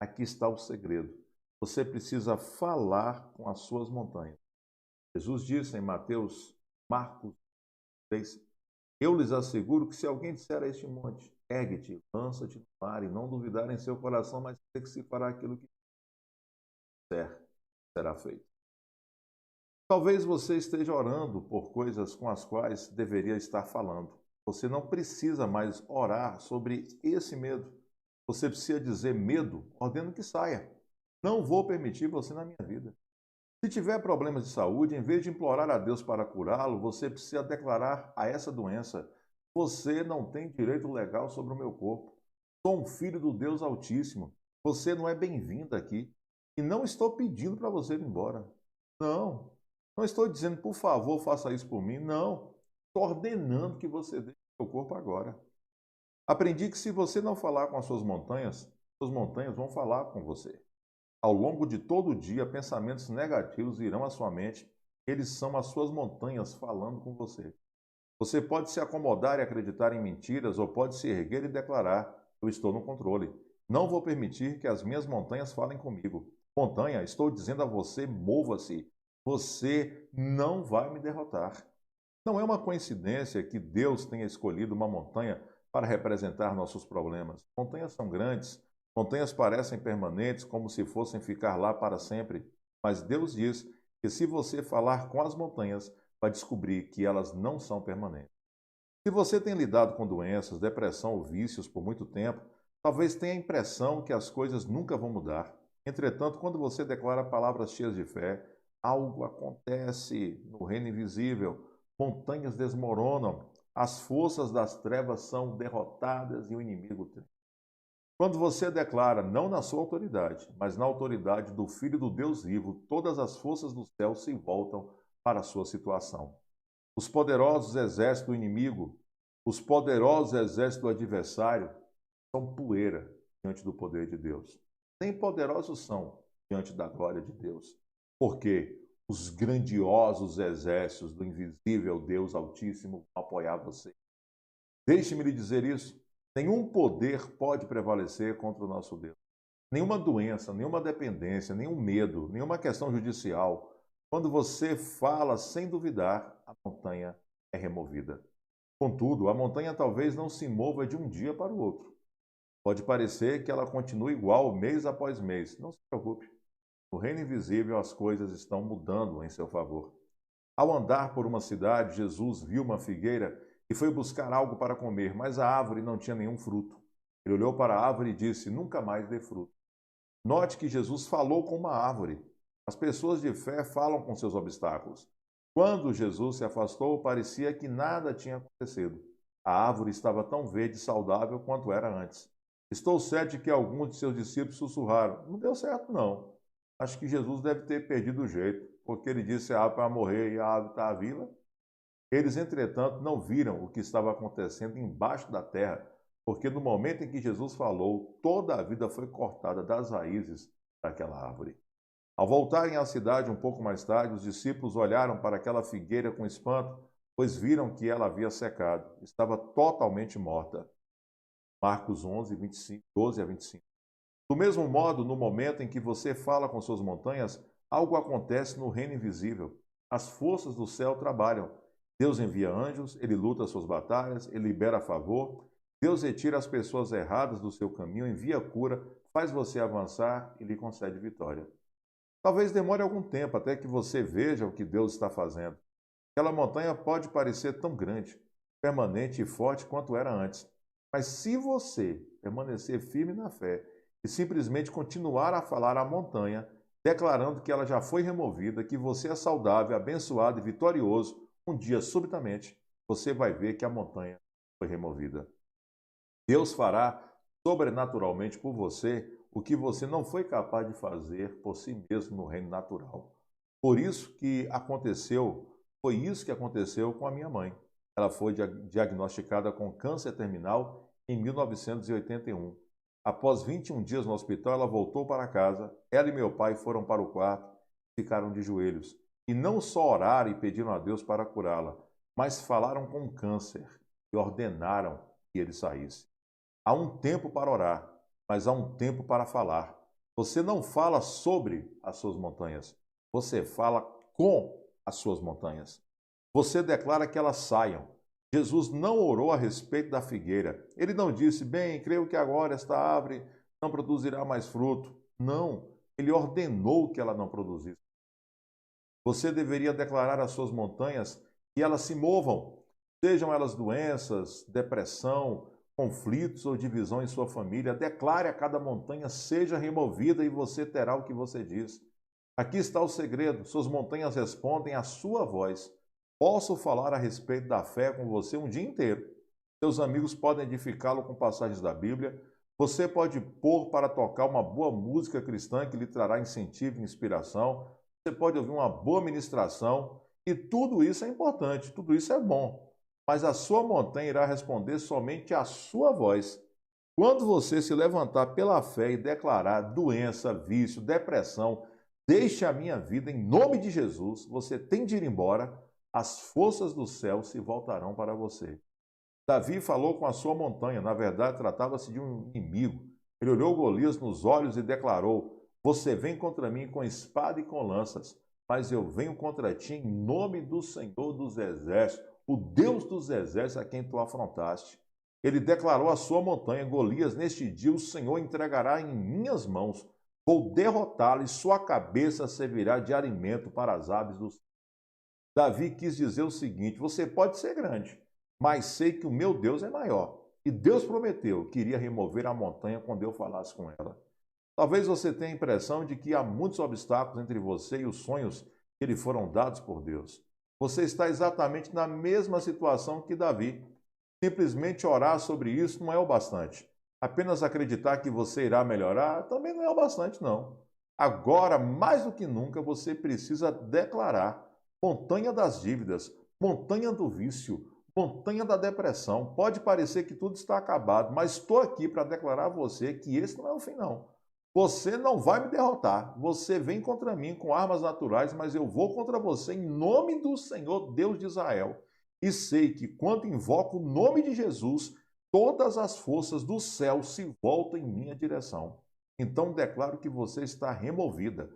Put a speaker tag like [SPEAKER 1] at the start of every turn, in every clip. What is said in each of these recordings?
[SPEAKER 1] Aqui está o segredo. Você precisa falar com as suas montanhas. Jesus disse em Marcos 3, eu lhes asseguro que se alguém disser a este monte, ergue-te, lança-te no mar, e não duvidar em seu coração, mas crê que se fará aquilo que disser, será feito. Talvez você esteja orando por coisas com as quais deveria estar falando. Você não precisa mais orar sobre esse medo. Você precisa dizer medo, ordeno que saia. Não vou permitir você na minha vida. Se tiver problemas de saúde, em vez de implorar a Deus para curá-lo, você precisa declarar a essa doença: você não tem direito legal sobre o meu corpo. Sou um filho do Deus Altíssimo. Você não é bem-vindo aqui. E não estou pedindo para você ir embora. Não. Não estou dizendo, por favor, faça isso por mim. Não. Estou ordenando que você deixe o seu corpo agora. Aprendi que se você não falar com as suas montanhas vão falar com você. Ao longo de todo o dia, pensamentos negativos virão à sua mente. Eles são as suas montanhas falando com você. Você pode se acomodar e acreditar em mentiras, ou pode se erguer e declarar: eu estou no controle. Não vou permitir que as minhas montanhas falem comigo. Montanha, estou dizendo a você, mova-se. Você não vai me derrotar. Não é uma coincidência que Deus tenha escolhido uma montanha para representar nossos problemas. Montanhas são grandes, montanhas parecem permanentes, como se fossem ficar lá para sempre. Mas Deus diz que se você falar com as montanhas, vai descobrir que elas não são permanentes. Se você tem lidado com doenças, depressão ou vícios por muito tempo, talvez tenha a impressão que as coisas nunca vão mudar. Entretanto, quando você declara palavras cheias de fé, algo acontece no reino invisível, montanhas desmoronam, as forças das trevas são derrotadas e o inimigo tem. Quando você declara, não na sua autoridade, mas na autoridade do Filho do Deus vivo, todas as forças do céu se voltam para a sua situação. Os poderosos exércitos do inimigo, os poderosos exércitos do adversário são poeira diante do poder de Deus. Nem poderosos são diante da glória de Deus. Porque os grandiosos exércitos do invisível Deus Altíssimo vão apoiar você. Deixe-me lhe dizer isso. Nenhum poder pode prevalecer contra o nosso Deus. Nenhuma doença, nenhuma dependência, nenhum medo, nenhuma questão judicial. Quando você fala sem duvidar, a montanha é removida. Contudo, a montanha talvez não se mova de um dia para o outro. Pode parecer que ela continue igual mês após mês. Não se preocupe. No reino invisível, as coisas estão mudando em seu favor. Ao andar por uma cidade, Jesus viu uma figueira e foi buscar algo para comer, mas a árvore não tinha nenhum fruto. Ele olhou para a árvore e disse: nunca mais dê fruto. Note que Jesus falou com uma árvore. As pessoas de fé falam com seus obstáculos. Quando Jesus se afastou, parecia que nada tinha acontecido. A árvore estava tão verde e saudável quanto era antes. Estou certo de que alguns de seus discípulos sussurraram: não deu certo, não. Acho que Jesus deve ter perdido o jeito, porque ele disse a árvore para morrer e a árvore está viva. Eles, entretanto, não viram o que estava acontecendo embaixo da terra, porque no momento em que Jesus falou, toda a vida foi cortada das raízes daquela árvore. Ao voltarem à cidade um pouco mais tarde, os discípulos olharam para aquela figueira com espanto, pois viram que ela havia secado, estava totalmente morta. Marcos 11, 25, 12 a 25. Do mesmo modo, no momento em que você fala com suas montanhas, algo acontece no reino invisível. As forças do céu trabalham. Deus envia anjos, ele luta as suas batalhas, ele libera a favor. Deus retira as pessoas erradas do seu caminho, envia cura, faz você avançar e lhe concede vitória. Talvez demore algum tempo até que você veja o que Deus está fazendo. Aquela montanha pode parecer tão grande, permanente e forte quanto era antes. Mas se você permanecer firme na fé e simplesmente continuar a falar à montanha, declarando que ela já foi removida, que você é saudável, abençoado e vitorioso, um dia, subitamente, você vai ver que a montanha foi removida. Deus fará sobrenaturalmente por você o que você não foi capaz de fazer por si mesmo no reino natural. Por isso que aconteceu, foi isso que aconteceu com a minha mãe. Ela foi diagnosticada com câncer terminal em 1981. Após 21 dias no hospital, ela voltou para casa. Ela e meu pai foram para o quarto, ficaram de joelhos. E não só oraram e pediram a Deus para curá-la, mas falaram com o câncer e ordenaram que ele saísse. Há um tempo para orar, mas há um tempo para falar. Você não fala sobre as suas montanhas, você fala com as suas montanhas. Você declara que elas saiam. Jesus não orou a respeito da figueira. Ele não disse, bem, creio que agora esta árvore não produzirá mais fruto. Não, ele ordenou que ela não produzisse. Você deveria declarar às suas montanhas que elas se movam, sejam elas doenças, depressão, conflitos ou divisão em sua família. Declare a cada montanha seja removida e você terá o que você diz. Aqui está o segredo: suas montanhas respondem à sua voz. Posso falar a respeito da fé com você um dia inteiro. Seus amigos podem edificá-lo com passagens da Bíblia. Você pode pôr para tocar uma boa música cristã que lhe trará incentivo e inspiração. Você pode ouvir uma boa ministração. E tudo isso é importante, tudo isso é bom. Mas a sua montanha irá responder somente à sua voz. Quando você se levantar pela fé e declarar doença, vício, depressão, deixe a minha vida em nome de Jesus, você tem de ir embora, as forças do céu se voltarão para você. Davi falou com a sua montanha, na verdade tratava-se de um inimigo. Ele olhou Golias nos olhos e declarou, você vem contra mim com espada e com lanças, mas eu venho contra ti em nome do Senhor dos Exércitos, o Deus dos Exércitos a quem tu afrontaste. Ele declarou à sua montanha, Golias, neste dia o Senhor entregará em minhas mãos, vou derrotá-lo e sua cabeça servirá de alimento para as aves do céu. Davi quis dizer o seguinte, você pode ser grande, mas sei que o meu Deus é maior. E Deus prometeu que iria remover a montanha quando eu falasse com ela. Talvez você tenha a impressão de que há muitos obstáculos entre você e os sonhos que lhe foram dados por Deus. Você está exatamente na mesma situação que Davi. Simplesmente orar sobre isso não é o bastante. Apenas acreditar que você irá melhorar também não é o bastante, não. Agora, mais do que nunca, você precisa declarar montanha das dívidas, montanha do vício, montanha da depressão. Pode parecer que tudo está acabado, mas estou aqui para declarar a você que esse não é o fim, não. Você não vai me derrotar. Você vem contra mim com armas naturais, mas eu vou contra você em nome do Senhor Deus de Israel. E sei que quando invoco o nome de Jesus, todas as forças do céu se voltam em minha direção. Então declaro que você está removida.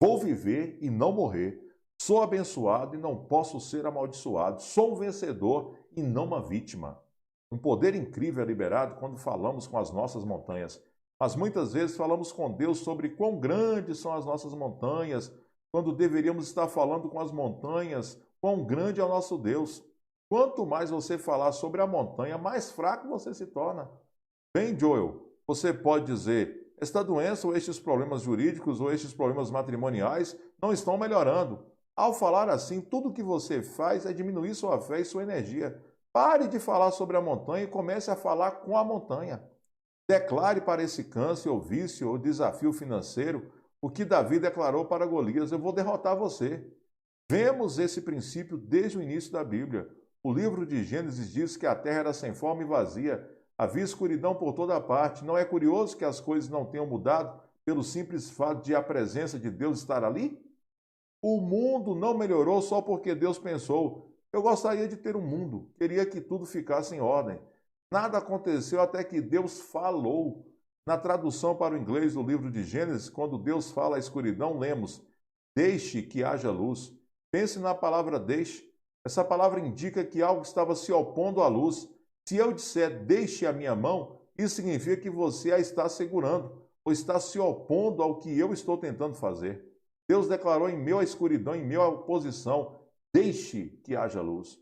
[SPEAKER 1] Vou viver e não morrer. Sou abençoado e não posso ser amaldiçoado. Sou um vencedor e não uma vítima. Um poder incrível é liberado quando falamos com as nossas montanhas. Mas muitas vezes falamos com Deus sobre quão grandes são as nossas montanhas, quando deveríamos estar falando com as montanhas, quão grande é o nosso Deus. Quanto mais você falar sobre a montanha, mais fraco você se torna. Bem, Joel, você pode dizer, esta doença ou estes problemas jurídicos ou estes problemas matrimoniais não estão melhorando. Ao falar assim, tudo que você faz é diminuir sua fé e sua energia. Pare de falar sobre a montanha e comece a falar com a montanha. Declare para esse câncer ou vício ou desafio financeiro o que Davi declarou para Golias, eu vou derrotar você. Vemos esse princípio desde o início da Bíblia. O livro de Gênesis diz que a terra era sem forma e vazia, havia escuridão por toda parte. Não é curioso que as coisas não tenham mudado pelo simples fato de a presença de Deus estar ali? O mundo não melhorou só porque Deus pensou, eu gostaria de ter um mundo, queria que tudo ficasse em ordem. Nada aconteceu até que Deus falou. Na tradução para o inglês do livro de Gênesis, quando Deus fala à escuridão, lemos, deixe que haja luz. Pense na palavra deixe. Essa palavra indica que algo estava se opondo à luz. Se eu disser deixe a minha mão, isso significa que você a está segurando, ou está se opondo ao que eu estou tentando fazer. Deus declarou em meio à escuridão, em meio à oposição, deixe que haja luz.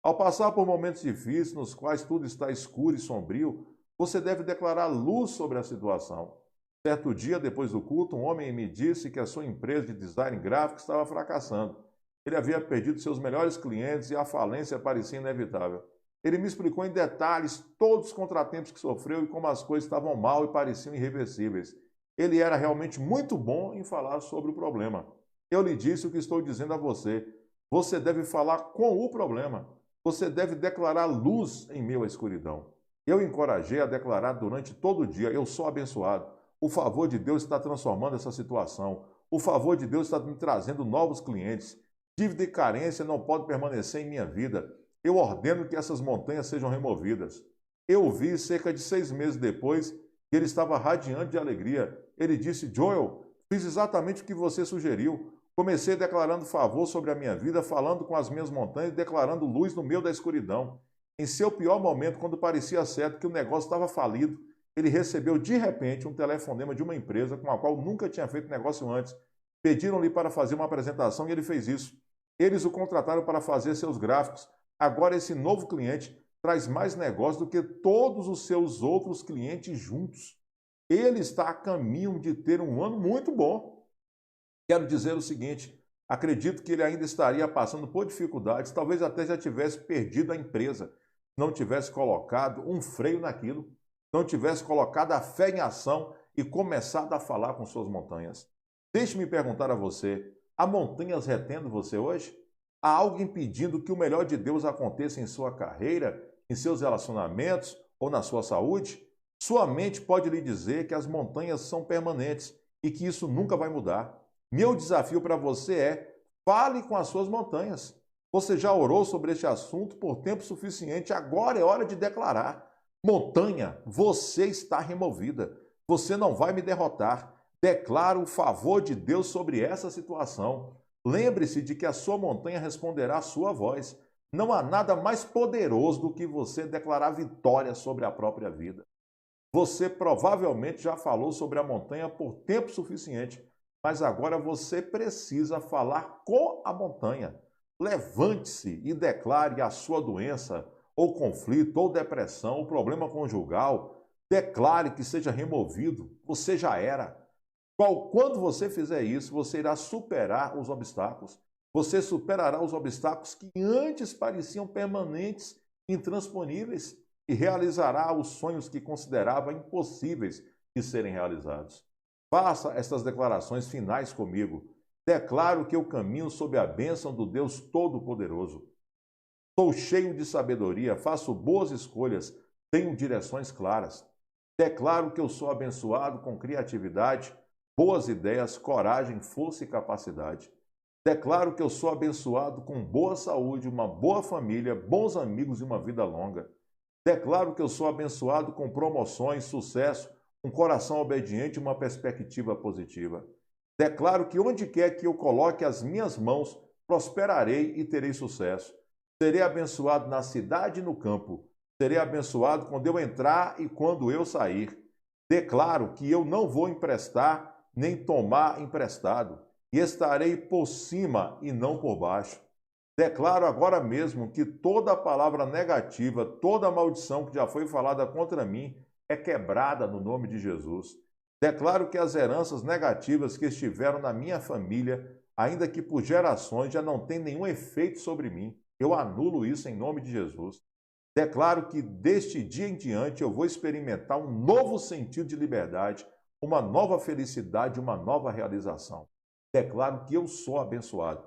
[SPEAKER 1] Ao passar por momentos difíceis, nos quais tudo está escuro e sombrio, você deve declarar luz sobre a situação. Certo dia, depois do culto, um homem me disse que a sua empresa de design gráfico estava fracassando. Ele havia perdido seus melhores clientes e a falência parecia inevitável. Ele me explicou em detalhes todos os contratempos que sofreu e como as coisas estavam mal e pareciam irreversíveis. Ele era realmente muito bom em falar sobre o problema. Eu lhe disse o que estou dizendo a você. Você deve falar com o problema. Você deve declarar luz em meio à escuridão. Eu o encorajei a declarar durante todo o dia, eu sou abençoado. O favor de Deus está transformando essa situação. O favor de Deus está me trazendo novos clientes. Dívida e carência não podem permanecer em minha vida. Eu ordeno que essas montanhas sejam removidas. Eu o vi cerca de 6 meses depois e ele estava radiante de alegria. Ele disse: Joel, fiz exatamente o que você sugeriu. Comecei declarando favor sobre a minha vida, falando com as minhas montanhas, declarando luz no meio da escuridão. Em seu pior momento, quando parecia certo que o negócio estava falido, ele recebeu de repente um telefonema de uma empresa com a qual nunca tinha feito negócio antes. Pediram-lhe para fazer uma apresentação e ele fez isso. Eles o contrataram para fazer seus gráficos. Agora esse novo cliente traz mais negócio do que todos os seus outros clientes juntos. Ele está a caminho de ter um ano muito bom. Quero dizer o seguinte, acredito que ele ainda estaria passando por dificuldades, talvez até já tivesse perdido a empresa, não tivesse colocado um freio naquilo, não tivesse colocado a fé em ação e começado a falar com suas montanhas. Deixe-me perguntar a você, há montanhas retendo você hoje? Há algo impedindo que o melhor de Deus aconteça em sua carreira, em seus relacionamentos ou na sua saúde? Sua mente pode lhe dizer que as montanhas são permanentes e que isso nunca vai mudar. Meu desafio para você é, fale com as suas montanhas. Você já orou sobre este assunto por tempo suficiente, agora é hora de declarar. Montanha, você está removida. Você não vai me derrotar. Declaro o favor de Deus sobre essa situação. Lembre-se de que a sua montanha responderá à sua voz. Não há nada mais poderoso do que você declarar vitória sobre a própria vida. Você provavelmente já falou sobre a montanha por tempo suficiente, mas agora você precisa falar com a montanha. Levante-se e declare a sua doença, ou conflito, ou depressão, ou problema conjugal. Declare que seja removido. Você já era. Quando você fizer isso, você irá superar os obstáculos. Você superará os obstáculos que antes pareciam permanentes, intransponíveis, e realizará os sonhos que considerava impossíveis de serem realizados. Faça estas declarações finais comigo. Declaro que eu caminho sob a bênção do Deus Todo-Poderoso. Sou cheio de sabedoria, faço boas escolhas, tenho direções claras. Declaro que eu sou abençoado com criatividade, boas ideias, coragem, força e capacidade. Declaro que eu sou abençoado com boa saúde, uma boa família, bons amigos e uma vida longa. Declaro que eu sou abençoado com promoções, sucesso, um coração obediente e uma perspectiva positiva. Declaro que onde quer que eu coloque as minhas mãos, prosperarei e terei sucesso. Serei abençoado na cidade e no campo. Serei abençoado quando eu entrar e quando eu sair. Declaro que eu não vou emprestar nem tomar emprestado, e estarei por cima e não por baixo. Declaro agora mesmo que toda palavra negativa, toda maldição que já foi falada contra mim é quebrada no nome de Jesus. Declaro que as heranças negativas que estiveram na minha família, ainda que por gerações, já não têm nenhum efeito sobre mim. Eu anulo isso em nome de Jesus. Declaro que deste dia em diante eu vou experimentar um novo sentido de liberdade, uma nova felicidade, uma nova realização. Declaro que eu sou abençoado.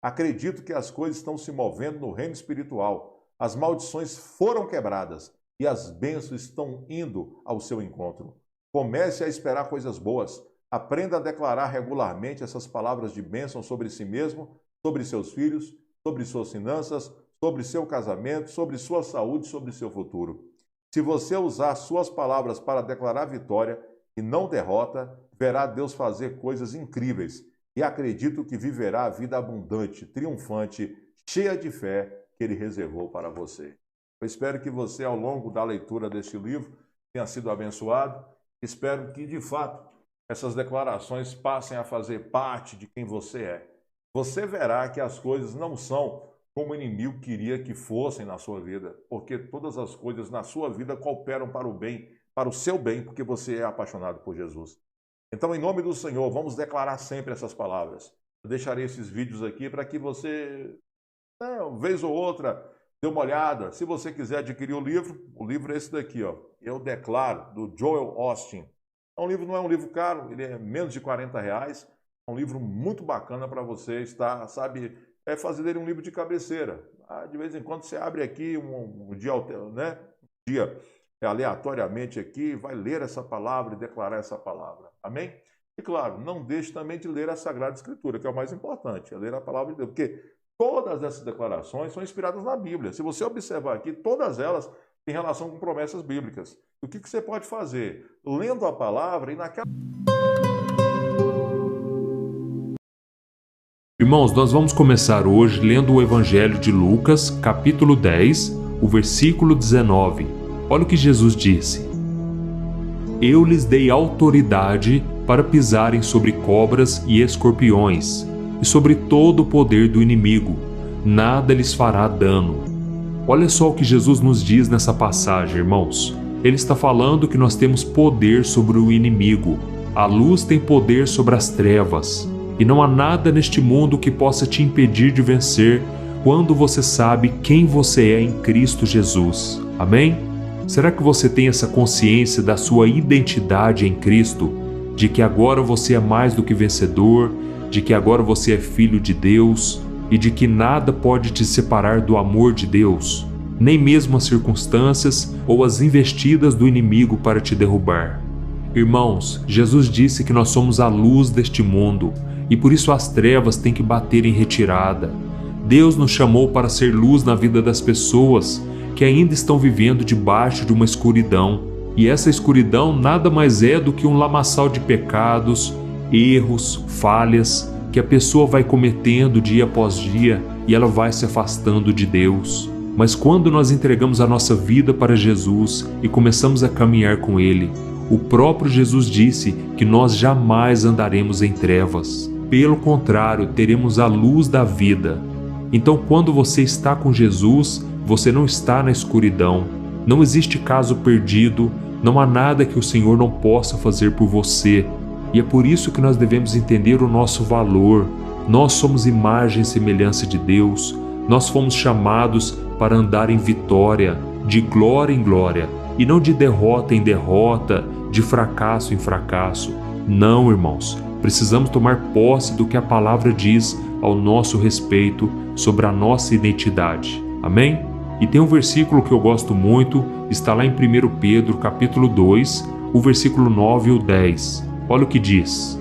[SPEAKER 1] Acredito que as coisas estão se movendo no reino espiritual. As maldições foram quebradas e as bênçãos estão indo ao seu encontro. Comece a esperar coisas boas. Aprenda a declarar regularmente essas palavras de bênção sobre si mesmo, sobre seus filhos, sobre suas finanças, sobre seu casamento, sobre sua saúde, sobre seu futuro. Se você usar suas palavras para declarar vitória e não derrota, verá Deus fazer coisas incríveis. E acredito que viverá a vida abundante, triunfante, cheia de fé que Ele reservou para você. Eu espero que você, ao longo da leitura deste livro, tenha sido abençoado. Espero que, de fato, essas declarações passem a fazer parte de quem você é. Você verá que as coisas não são como o inimigo queria que fossem na sua vida, porque todas as coisas na sua vida cooperam para o bem, para o seu bem, porque você é apaixonado por Jesus. Então, em nome do Senhor, vamos declarar sempre essas palavras. Eu deixarei esses vídeos aqui para que você, vez ou outra, dê uma olhada. Se você quiser adquirir o livro é esse daqui, ó. Eu Declaro, do Joel Osteen. Não é um livro caro, ele é menos de R$40. É um livro muito bacana para você estar, fazer dele um livro de cabeceira. De vez em quando você abre aqui um dia, aleatoriamente aqui, vai ler essa palavra e declarar essa palavra. Amém? E claro, não deixe também de ler a Sagrada Escritura, que é o mais importante, é ler a palavra de Deus, porque todas essas declarações são inspiradas na Bíblia. Se você observar aqui, todas elas têm relação com promessas bíblicas. O que você pode fazer? Lendo a palavra e naquela...
[SPEAKER 2] Irmãos, nós vamos começar hoje lendo o Evangelho de Lucas, capítulo 10, o versículo 19. Olha o que Jesus disse: Eu lhes dei autoridade para pisarem sobre cobras e escorpiões, e sobre todo o poder do inimigo. Nada lhes fará dano. Olha só o que Jesus nos diz nessa passagem, irmãos. Ele está falando que nós temos poder sobre o inimigo. A luz tem poder sobre as trevas. E não há nada neste mundo que possa te impedir de vencer quando você sabe quem você é em Cristo Jesus. Amém? Será que você tem essa consciência da sua identidade em Cristo? De que agora você é mais do que vencedor, de que agora você é filho de Deus e de que nada pode te separar do amor de Deus, nem mesmo as circunstâncias ou as investidas do inimigo para te derrubar. Irmãos, Jesus disse que nós somos a luz deste mundo e por isso as trevas têm que bater em retirada. Deus nos chamou para ser luz na vida das pessoas que ainda estão vivendo debaixo de uma escuridão. E essa escuridão nada mais é do que um lamaçal de pecados, erros, falhas que a pessoa vai cometendo dia após dia e ela vai se afastando de Deus. Mas quando nós entregamos a nossa vida para Jesus e começamos a caminhar com Ele, o próprio Jesus disse que nós jamais andaremos em trevas. Pelo contrário, teremos a luz da vida. Então, quando você está com Jesus, você não está na escuridão. Não existe caso perdido, não há nada que o Senhor não possa fazer por você. E é por isso que nós devemos entender o nosso valor. Nós somos imagem e semelhança de Deus. Nós fomos chamados para andar em vitória, de glória em glória, e não de derrota em derrota, de fracasso em fracasso. Não, irmãos, precisamos tomar posse do que a palavra diz ao nosso respeito sobre a nossa identidade. Amém? E tem um versículo que eu gosto muito, está lá em 1 Pedro, capítulo 2, o versículo 9 e o 10. Olha o que diz: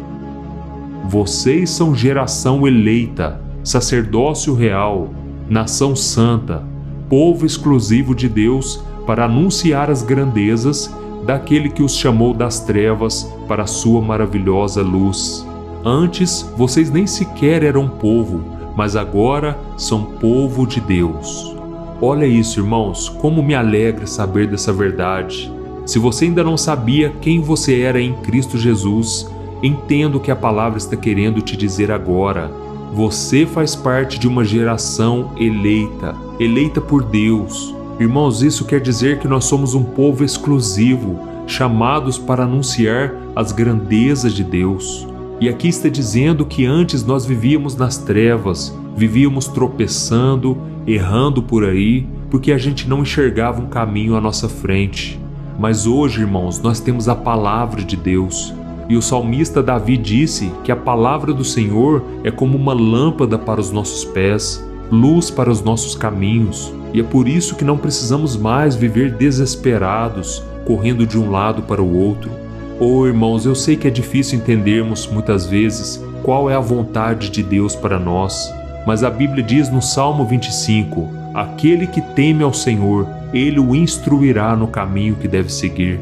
[SPEAKER 2] Vocês são geração eleita, sacerdócio real, nação santa, povo exclusivo de Deus, para anunciar as grandezas daquele que os chamou das trevas para a sua maravilhosa luz. Antes, vocês nem sequer eram povo, mas agora são povo de Deus. Olha isso, irmãos, como me alegra saber dessa verdade. Se você ainda não sabia quem você era em Cristo Jesus, entenda o que a palavra está querendo te dizer agora. Você faz parte de uma geração eleita, eleita por Deus. Irmãos, isso quer dizer que nós somos um povo exclusivo, chamados para anunciar as grandezas de Deus. E aqui está dizendo que antes nós vivíamos nas trevas, vivíamos tropeçando, errando por aí, porque a gente não enxergava um caminho à nossa frente. Mas hoje, irmãos, nós temos a palavra de Deus. E o salmista Davi disse que a palavra do Senhor é como uma lâmpada para os nossos pés, luz para os nossos caminhos. E é por isso que não precisamos mais viver desesperados, correndo de um lado para o outro. Oh, irmãos, eu sei que é difícil entendermos muitas vezes qual é a vontade de Deus para nós, mas a Bíblia diz no Salmo 25, aquele que teme ao Senhor, Ele o instruirá no caminho que deve seguir.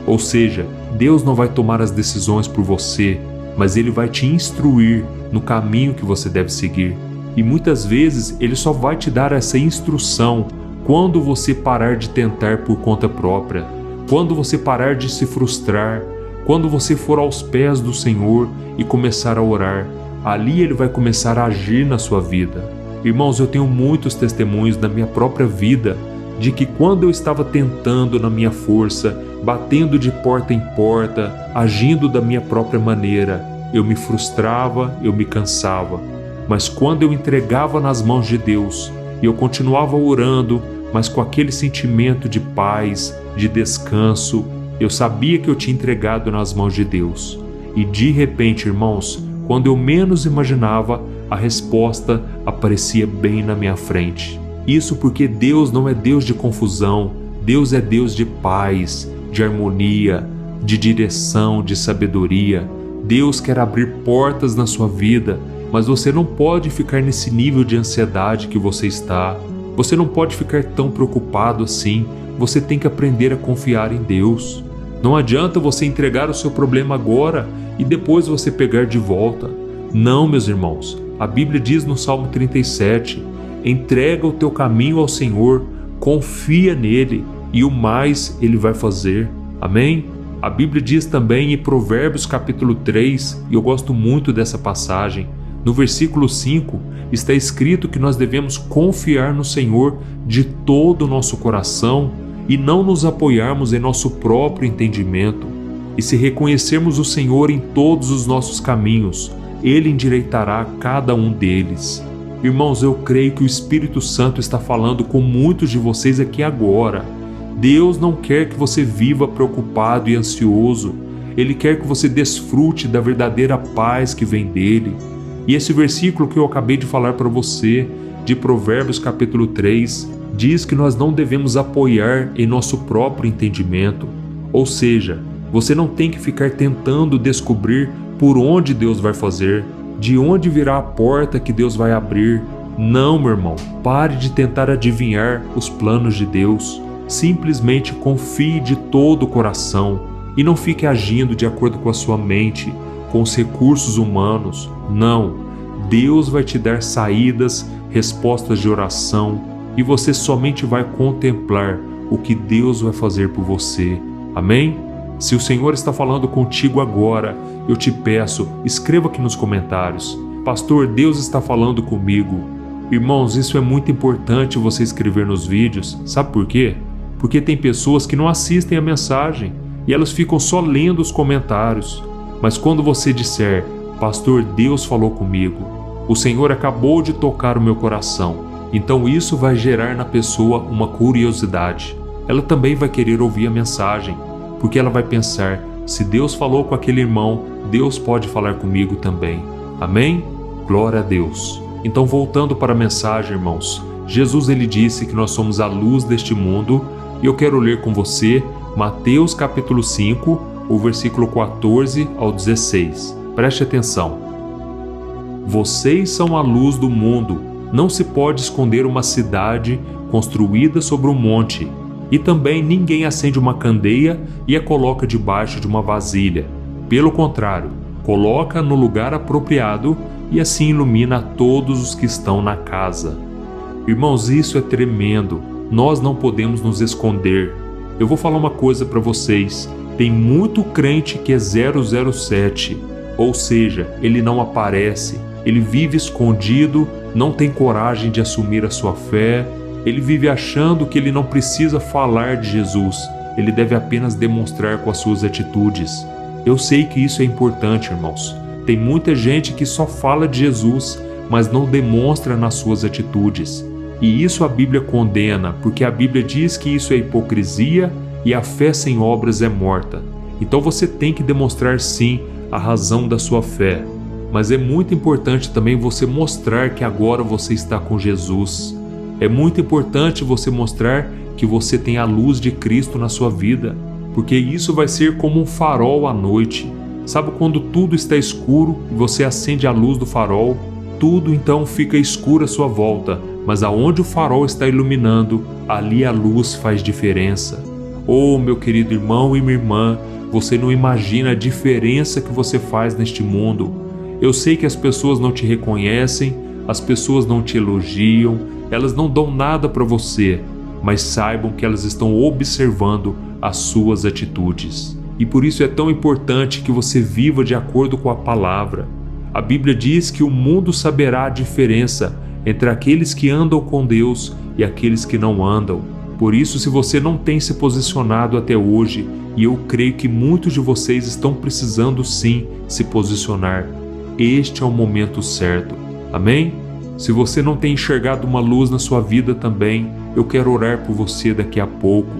[SPEAKER 2] Ou seja, Deus não vai tomar as decisões por você, mas Ele vai te instruir no caminho que você deve seguir. E muitas vezes Ele só vai te dar essa instrução quando você parar de tentar por conta própria, quando você parar de se frustrar, quando você for aos pés do Senhor e começar a orar. Ali Ele vai começar a agir na sua vida. Irmãos, eu tenho muitos testemunhos da minha própria vida de que quando eu estava tentando na minha força, batendo de porta em porta, agindo da minha própria maneira, eu me frustrava, eu me cansava. Mas quando eu entregava nas mãos de Deus e eu continuava orando, mas com aquele sentimento de paz, de descanso, eu sabia que eu tinha entregado nas mãos de Deus. E de repente, irmãos, quando eu menos imaginava, a resposta aparecia bem na minha frente. Isso porque Deus não é Deus de confusão, Deus é Deus de paz, de harmonia, de direção, de sabedoria. Deus quer abrir portas na sua vida, mas você não pode ficar nesse nível de ansiedade que você está. Você não pode ficar tão preocupado assim. Você tem que aprender a confiar em Deus. Não adianta você entregar o seu problema agora e depois você pegar de volta. Não, meus irmãos, A Bíblia diz no Salmo 37, entrega o teu caminho ao Senhor, confia nele e o mais ele vai fazer. Amém? A Bíblia diz também em Provérbios capítulo 3, e eu gosto muito dessa passagem, no versículo 5, está escrito que nós devemos confiar no Senhor de todo o nosso coração e não nos apoiarmos em nosso próprio entendimento. E se reconhecermos o Senhor em todos os nossos caminhos, Ele endireitará cada um deles. Irmãos, eu creio que o Espírito Santo está falando com muitos de vocês aqui agora. Deus não quer que você viva preocupado e ansioso. Ele quer que você desfrute da verdadeira paz que vem dele. E esse versículo que eu acabei de falar para você, de Provérbios capítulo 3, diz que nós não devemos apoiar em nosso próprio entendimento. Ou seja, você não tem que ficar tentando descobrir por onde Deus vai fazer, de onde virá a porta que Deus vai abrir. Não, meu irmão, pare de tentar adivinhar os planos de Deus. Simplesmente confie de todo o coração e não fique agindo de acordo com a sua mente, com os recursos humanos. Não, Deus vai te dar saídas, respostas de oração e você somente vai contemplar o que Deus vai fazer por você. Amém? Se o Senhor está falando contigo agora, eu te peço, escreva aqui nos comentários: Pastor, Deus está falando comigo. Irmãos, isso é muito importante você escrever nos vídeos. Sabe por quê? Porque tem pessoas que não assistem a mensagem e elas ficam só lendo os comentários. Mas quando você disser: Pastor, Deus falou comigo, o Senhor acabou de tocar o meu coração, então isso vai gerar na pessoa uma curiosidade. Ela também vai querer ouvir a mensagem, porque ela vai pensar: se Deus falou com aquele irmão, Deus pode falar comigo também. Amém? Glória a Deus. Então, voltando para a mensagem, irmãos, Jesus ele disse que nós somos a luz deste mundo, e eu quero ler com você Mateus capítulo 5, o versículo 14 ao 16. Preste atenção. Vocês são a luz do mundo. Não se pode esconder uma cidade construída sobre um monte. E também ninguém acende uma candeia e a coloca debaixo de uma vasilha. Pelo contrário, coloca no lugar apropriado e assim ilumina a todos os que estão na casa. Irmãos, isso é tremendo. Nós não podemos nos esconder. Eu vou falar uma coisa para vocês. Tem muito crente que é 007, ou seja, ele não aparece, ele vive escondido, não tem coragem de assumir a sua fé, ele vive achando que ele não precisa falar de Jesus, ele deve apenas demonstrar com as suas atitudes. Eu sei que isso é importante, irmãos. Tem muita gente que só fala de Jesus, mas não demonstra nas suas atitudes. E isso a Bíblia condena, porque a Bíblia diz que isso é hipocrisia e a fé sem obras é morta. Então você tem que demonstrar sim a razão da sua fé. Mas é muito importante também você mostrar que agora você está com Jesus. É muito importante você mostrar que você tem a luz de Cristo na sua vida, porque isso vai ser como um farol à noite. Sabe quando tudo está escuro e você acende a luz do farol? Tudo então fica escuro à sua volta, mas aonde o farol está iluminando, ali a luz faz diferença. Oh, meu querido irmão e minha irmã, você não imagina a diferença que você faz neste mundo. Eu sei que as pessoas não te reconhecem, as pessoas não te elogiam, elas não dão nada para você, mas saibam que elas estão observando as suas atitudes. E por isso é tão importante que você viva de acordo com a palavra. A Bíblia diz que o mundo saberá a diferença entre aqueles que andam com Deus e aqueles que não andam. Por isso, se você não tem se posicionado até hoje, e eu creio que muitos de vocês estão precisando sim se posicionar, este é o momento certo. Amém? Se você não tem enxergado uma luz na sua vida também, eu quero orar por você daqui a pouco.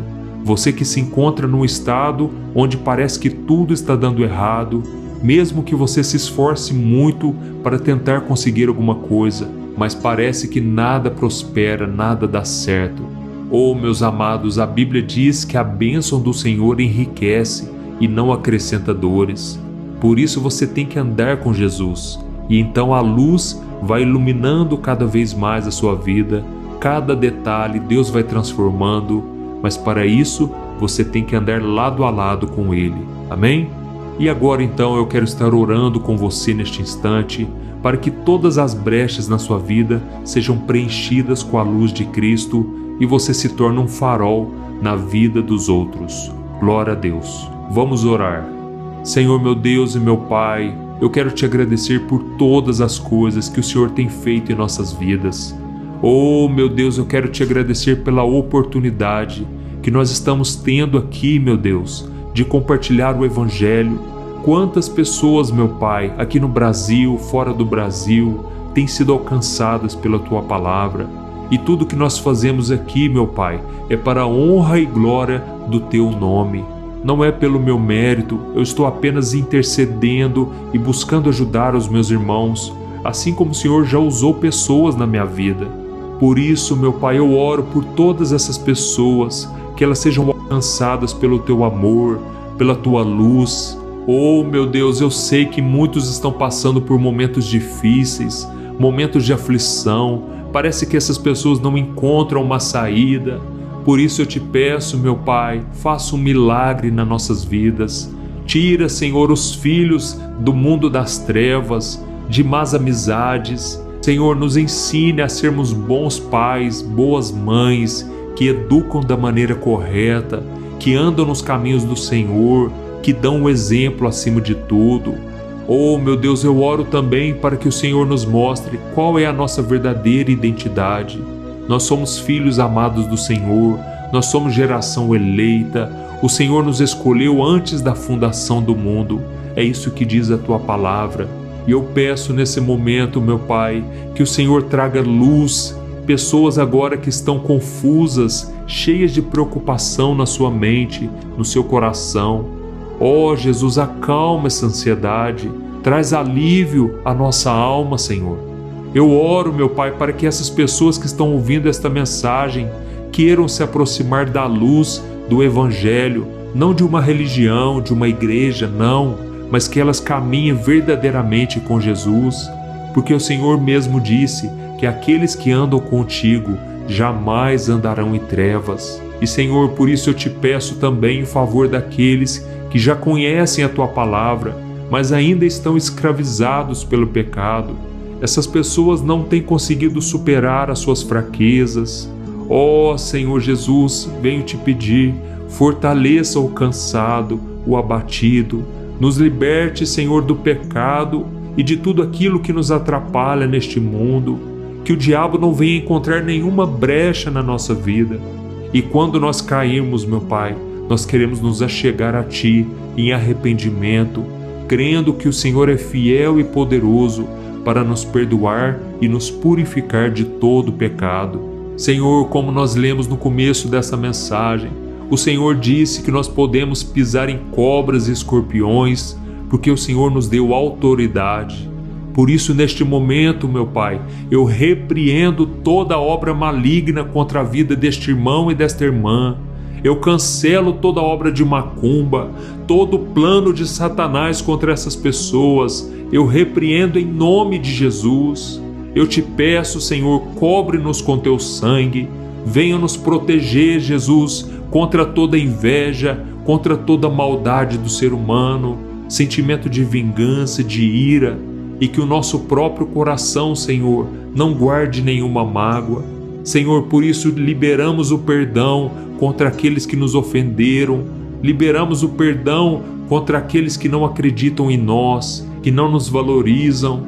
[SPEAKER 2] Você que se encontra num estado onde parece que tudo está dando errado, mesmo que você se esforce muito para tentar conseguir alguma coisa, mas parece que nada prospera, nada dá certo. Oh, meus amados, a Bíblia diz que a bênção do Senhor enriquece e não acrescenta dores. Por isso você tem que andar com Jesus, e então a luz vai iluminando cada vez mais a sua vida, cada detalhe Deus vai transformando, mas para isso você tem que andar lado a lado com Ele. Amém? E agora então eu quero estar orando com você neste instante, para que todas as brechas na sua vida sejam preenchidas com a luz de Cristo e você se torne um farol na vida dos outros. Glória a Deus. Vamos orar. Senhor meu Deus e meu Pai, eu quero te agradecer por todas as coisas que o Senhor tem feito em nossas vidas. Oh meu Deus, eu quero te agradecer pela oportunidade que nós estamos tendo aqui, meu Deus, de compartilhar o Evangelho. Quantas pessoas, meu Pai, aqui no Brasil, fora do Brasil, têm sido alcançadas pela Tua Palavra. E tudo que nós fazemos aqui, meu Pai, é para a honra e glória do Teu nome. Não é pelo meu mérito, eu estou apenas intercedendo e buscando ajudar os meus irmãos, assim como o Senhor já usou pessoas na minha vida. Por isso, meu Pai, eu oro por todas essas pessoas, que elas sejam alcançadas pelo Teu amor, pela Tua luz. Oh, meu Deus, eu sei que muitos estão passando por momentos difíceis, momentos de aflição. Parece que essas pessoas não encontram uma saída. Por isso eu te peço, meu Pai, faça um milagre nas nossas vidas. Tira, Senhor, os filhos do mundo das trevas, de más amizades. Senhor, nos ensine a sermos bons pais, boas mães, que educam da maneira correta, que andam nos caminhos do Senhor, que dão o exemplo acima de tudo. Oh, meu Deus, eu oro também para que o Senhor nos mostre qual é a nossa verdadeira identidade. Nós somos filhos amados do Senhor, nós somos geração eleita, o Senhor nos escolheu antes da fundação do mundo. É isso que diz a Tua Palavra. E eu peço nesse momento, meu Pai, que o Senhor traga luz, pessoas agora que estão confusas, cheias de preocupação na sua mente, no seu coração. Ó Jesus, acalma essa ansiedade, traz alívio à nossa alma, Senhor. Eu oro, meu Pai, para que essas pessoas que estão ouvindo esta mensagem queiram se aproximar da luz do Evangelho, não de uma religião, de uma igreja, não, mas que elas caminhem verdadeiramente com Jesus, porque o Senhor mesmo disse que aqueles que andam contigo jamais andarão em trevas. E, Senhor, por isso eu te peço também em favor daqueles que já conhecem a Tua Palavra, mas ainda estão escravizados pelo pecado. Essas pessoas não têm conseguido superar as suas fraquezas. Ó Senhor Jesus, venho te pedir, fortaleça o cansado, o abatido, nos liberte, Senhor, do pecado e de tudo aquilo que nos atrapalha neste mundo, que o diabo não venha encontrar nenhuma brecha na nossa vida. E quando nós cairmos, meu Pai, nós queremos nos achegar a Ti em arrependimento, crendo que o Senhor é fiel e poderoso para nos perdoar e nos purificar de todo pecado. Senhor, como nós lemos no começo dessa mensagem, o Senhor disse que nós podemos pisar em cobras e escorpiões, porque o Senhor nos deu autoridade. Por isso, neste momento, meu Pai, eu repreendo toda obra maligna contra a vida deste irmão e desta irmã. Eu cancelo toda obra de macumba, todo plano de Satanás contra essas pessoas. Eu repreendo em nome de Jesus. Eu te peço, Senhor, cobre-nos com Teu sangue. Venha nos proteger, Jesus, contra toda inveja, contra toda maldade do ser humano, sentimento de vingança, de ira, e que o nosso próprio coração, Senhor, não guarde nenhuma mágoa. Senhor, por isso liberamos o perdão contra aqueles que nos ofenderam, liberamos o perdão contra aqueles que não acreditam em nós, que não nos valorizam.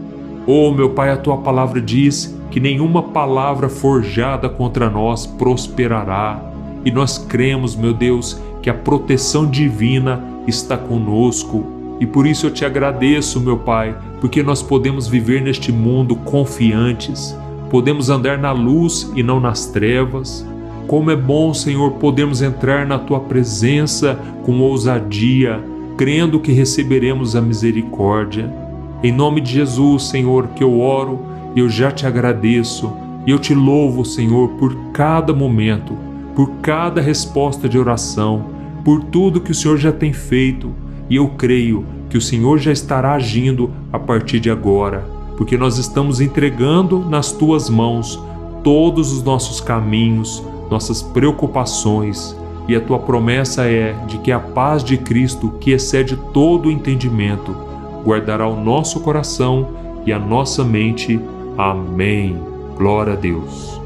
[SPEAKER 2] Oh, meu Pai, a Tua Palavra diz que nenhuma palavra forjada contra nós prosperará. E nós cremos, meu Deus, que a proteção divina está conosco. E por isso eu te agradeço, meu Pai, porque nós podemos viver neste mundo confiantes, podemos andar na luz e não nas trevas. Como é bom, Senhor, podermos entrar na Tua presença com ousadia, crendo que receberemos a misericórdia. Em nome de Jesus, Senhor, que eu oro e eu já te agradeço. E eu te louvo, Senhor, por cada momento, por cada resposta de oração, por tudo que o Senhor já tem feito. E eu creio que o Senhor já estará agindo a partir de agora, porque nós estamos entregando nas Tuas mãos todos os nossos caminhos, nossas preocupações, e a tua promessa é de que a paz de Cristo, que excede todo o entendimento, guardará o nosso coração e a nossa mente. Amém. Glória a Deus.